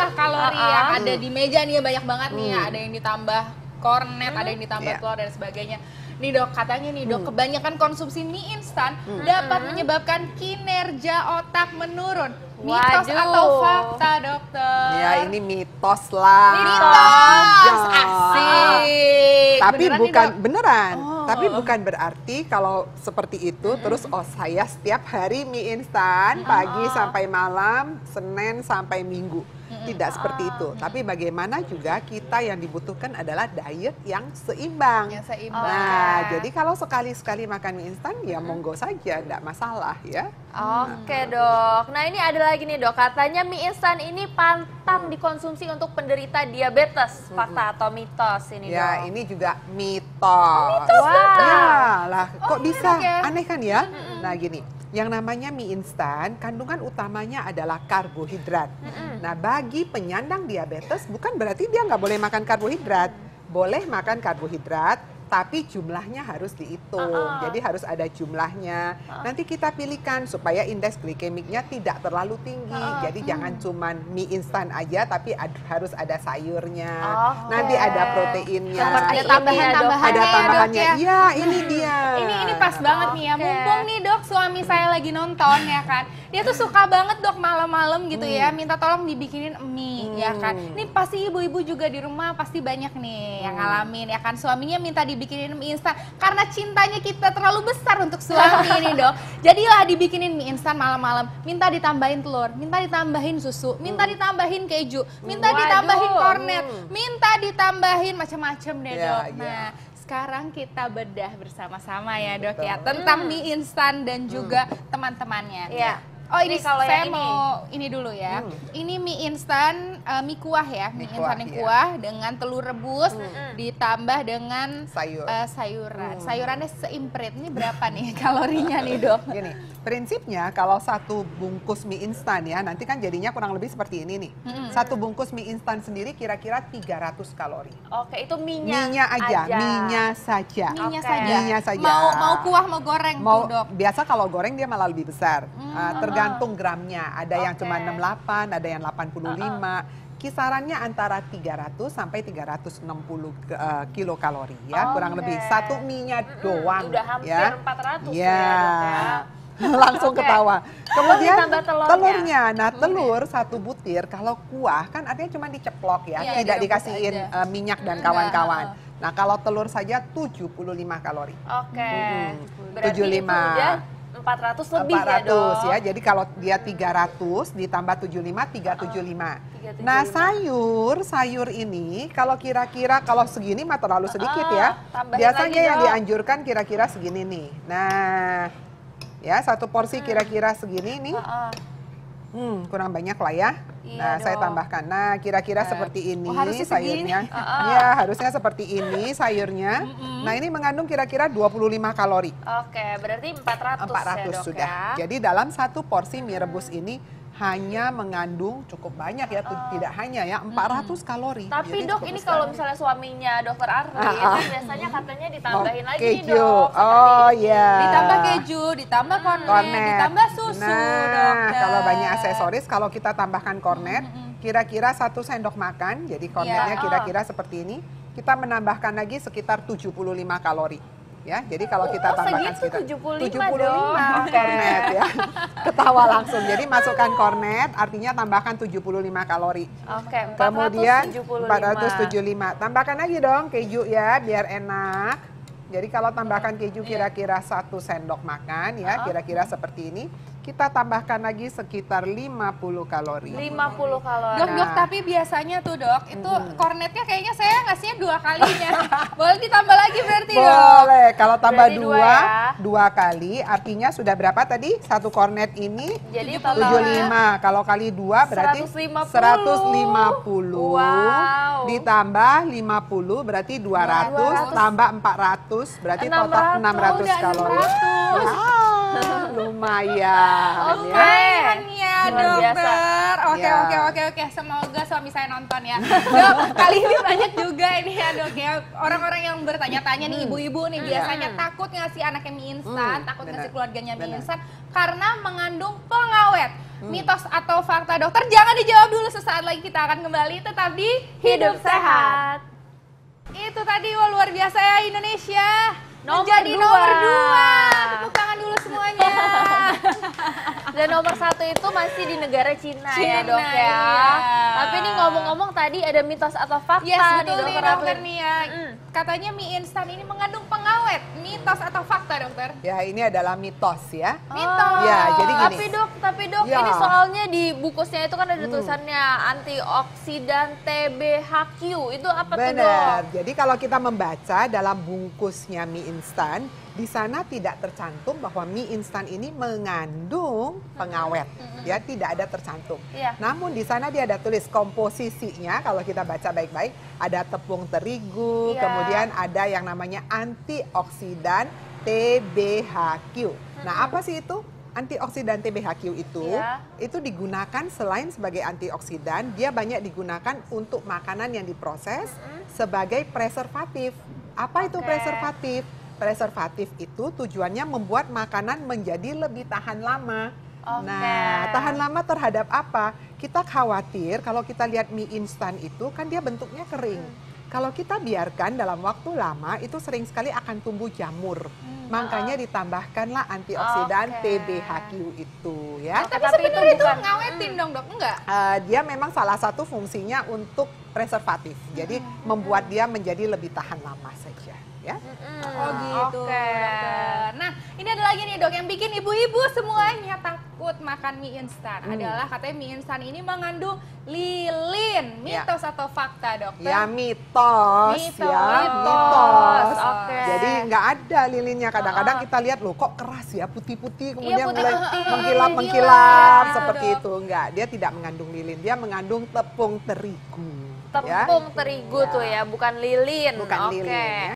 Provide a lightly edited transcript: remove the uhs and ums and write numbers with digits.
jumlah kalori yang ada di meja nih banyak banget nih ya. Ada yang ditambah kornet, ada yang ditambah telur dan sebagainya. Nih dok, katanya nih dok, kebanyakan konsumsi mie instan dapat menyebabkan kinerja otak menurun. Mitos atau fakta dokter? Ya ini mitos lah. Mitos, asik. Tapi Beneran bukan nih, Dok? beneran. Tapi bukan berarti kalau seperti itu terus saya setiap hari mie instan pagi sampai malam, Senin sampai Minggu. Tidak seperti itu. Tapi bagaimana juga kita yang dibutuhkan adalah diet yang seimbang. Yang seimbang. Nah, jadi kalau sekali-sekali makan mie instan ya monggo saja, tidak masalah ya. Oke dok, nah ini ada lagi nih dok, katanya mie instan ini pantang dikonsumsi untuk penderita diabetes, fakta atau mitos ini dok? Ya ini juga mitos. Wow. Ya lah, kok bisa ya? aneh kan ya? Nah gini, yang namanya mie instan kandungan utamanya adalah karbohidrat. Nah bagi penyandang diabetes bukan berarti dia nggak boleh makan karbohidrat, boleh makan karbohidrat. Tapi jumlahnya harus dihitung, jadi harus ada jumlahnya. Nanti kita pilihkan supaya indeks glikemiknya tidak terlalu tinggi. Jadi jangan cuman mie instan aja, tapi harus ada sayurnya. Nanti ada proteinnya. Ada tambahan-tambahannya. Ada tambahannya. Iya, ini dia. Ini pas banget nih ya. Mumpung nih dok, suami saya lagi nonton ya kan. Dia tuh suka banget dok malam-malam gitu ya, minta tolong dibikinin mie ya kan. Ini pasti ibu-ibu juga di rumah pasti banyak nih yang ngalamin ya kan. Suaminya minta dibikinin mie instan karena cintanya kita terlalu besar untuk suami ini dok. Jadilah dibikinin mie instan malam-malam, minta ditambahin telur, minta ditambahin susu, minta ditambahin keju, minta ditambahin kornet, minta ditambahin macam-macam deh dok. Nah sekarang kita bedah bersama-sama ya dok ya tentang mie instan dan juga teman-temannya. Oh ini kalau saya yang mau ini dulu ya. Ini mie instan, mie kuah ya, mie instan yang kuah dengan telur rebus ditambah dengan sayuran. Sayurannya seimprit. Ini berapa nih kalorinya nih dok? Gini, prinsipnya kalau satu bungkus mie instan ya, nanti kan jadinya kurang lebih seperti ini nih. Satu bungkus mie instan sendiri kira-kira 300 kalori. Oke, itu minyak Minyak saja. Minyak saja. saja. Mau kuah mau goreng tuh dok? Biasa kalau goreng dia malah lebih besar. Tergantung gramnya. Ada yang cuma 68, ada yang 85. Kisarannya antara 300 sampai 360 kilokalori ya, kurang lebih. Satu mie-nya doang. Udah hampir ya. 400 ya. ya. Langsung ketawa. Kemudian ditambah telurnya. Nah, telur satu butir kalau kuah kan artinya cuma diceplok ya, tidak dikasihin minyak dan kawan-kawan. Nah, kalau telur saja 75 kalori. Oke. Berarti 75. itu udah 400 lebih 400 ya dok? ya. Jadi kalau dia 300 ditambah 75, 375. Nah, sayur ini kalau kira-kira kalau segini mah terlalu sedikit ya. Biasanya yang dianjurkan kira-kira segini nih. Nah, ya satu porsi kira-kira segini nih. Kurang banyak lah ya. Nah, saya tambahkan. Nah, kira-kira seperti ini sayurnya. Ya, harusnya seperti ini sayurnya. Nah, ini mengandung kira-kira 25 kalori. Oke, berarti 400 ya dok sudah. ya? Jadi dalam satu porsi mie rebus ini hanya mengandung cukup banyak ya, tidak hanya ya 400 kalori. Tapi jadi dok ini kalau misalnya suaminya dokter Arfi itu biasanya katanya ditambahin lagi nih keju. dok. Oh iya. Ditambah keju, ditambah kornet, ditambah susu. Nah, kalau banyak aksesoris, kalau kita tambahkan kornet, kira-kira 1 sendok makan, jadi kornetnya kira-kira seperti ini, kita menambahkan lagi sekitar 75 kalori. Ya, jadi kalau kita tambahkan sekitar 75 kornet ya. Ketawa langsung. Jadi masukkan kornet artinya tambahkan 75 kalori. Oke, Kemudian 475. Tambahkan lagi dong keju ya biar enak. Jadi kalau tambahkan keju kira-kira 1 sendok makan ya, kira-kira seperti ini. Kita tambahkan lagi sekitar 50 kalori. 50 kalori. Dok, tapi biasanya tuh dok, itu kornetnya kayaknya saya ngasihnya 2 kalinya. Boleh ditambah lagi berarti dok? Boleh, kalau tambah berarti 2 kali artinya sudah berapa tadi? 1 kornet ini Jadi 75. Kalau kali 2 berarti 150. Wow. Ditambah 50 berarti 200, tambah 400 berarti total 600 kalori. Lumayan ya dokter. Oke. Semoga suami saya nonton ya. Dok, kali ini banyak juga ini ya dok ya. Orang-orang yang bertanya-tanya nih ibu-ibu nih biasanya takut ngasih anaknya mie instan, takut ngasih keluarganya mie instan karena mengandung pengawet. Mitos atau fakta dokter? Jangan dijawab dulu, sesaat lagi kita akan kembali tetap di Hidup Sehat. Itu tadi luar biasa ya Indonesia. Menjadi nomor 2. Tepuk tangan dulu semuanya. Dan nomor 1 itu masih di negara Cina ya dok ya. Iya. Tapi ini ngomong-ngomong tadi ada mitos atau fakta Yes, nih betul nih dokter dokter Atlin. nih ya. Katanya mie instan ini mengandung pengawet. Mitos atau fakta dokter? Ya, ini adalah mitos ya. Mitos. Ya, jadi gini. Tapi dok, Ya. ini soalnya di bungkusnya itu kan ada tulisannya antioksidan TBHQ. Itu apa tuh dok? Benar. Jadi kalau kita membaca dalam bungkusnya mie instan, di sana tidak tercantum bahwa mie instan ini mengandung pengawet. Ya, tidak ada tercantum. Iya. Namun di sana dia ada tulis komposisinya, kalau kita baca baik-baik, ada tepung terigu, Iya. kemudian ada yang namanya antioksidan TBHQ. Nah, apa sih itu? Antioksidan TBHQ Iya. itu digunakan selain sebagai antioksidan, dia banyak digunakan untuk makanan yang diproses sebagai preservatif. Apa itu Oke. preservatif? Preservatif itu tujuannya membuat makanan menjadi lebih tahan lama. Oke. Nah, tahan lama terhadap apa? Kita khawatir kalau kita lihat mie instan itu kan dia bentuknya kering. Kalau kita biarkan dalam waktu lama itu sering sekali akan tumbuh jamur. Makanya ditambahkanlah antioksidan Oke. TBHQ itu ya. Oke, Tapi tapi itu sebenarnya itu bukan- ngawetin dong dok, enggak? Dia memang salah satu fungsinya untuk preservatif. Jadi membuat dia menjadi lebih tahan lama saja ya. Oh gitu. Oke. Dokter. Nah, ini ada lagi nih dok yang bikin ibu-ibu semuanya takut makan mie instan. Adalah katanya mie instan ini mengandung lilin. Mitos atau fakta dokter? Ya mitos, Mitos. ya Mitos, oke. Jadi nggak ada lilinnya. Kadang-kadang kita lihat loh kok keras ya putih-putih kemudian mulai putih-putih. mengkilap-mengkilap Iya, seperti dok. itu. Enggak, dia tidak mengandung lilin. Dia mengandung tepung terigu. ya. Tepung terigu tuh ya, bukan lilin. Bukan Oke. lilin ya.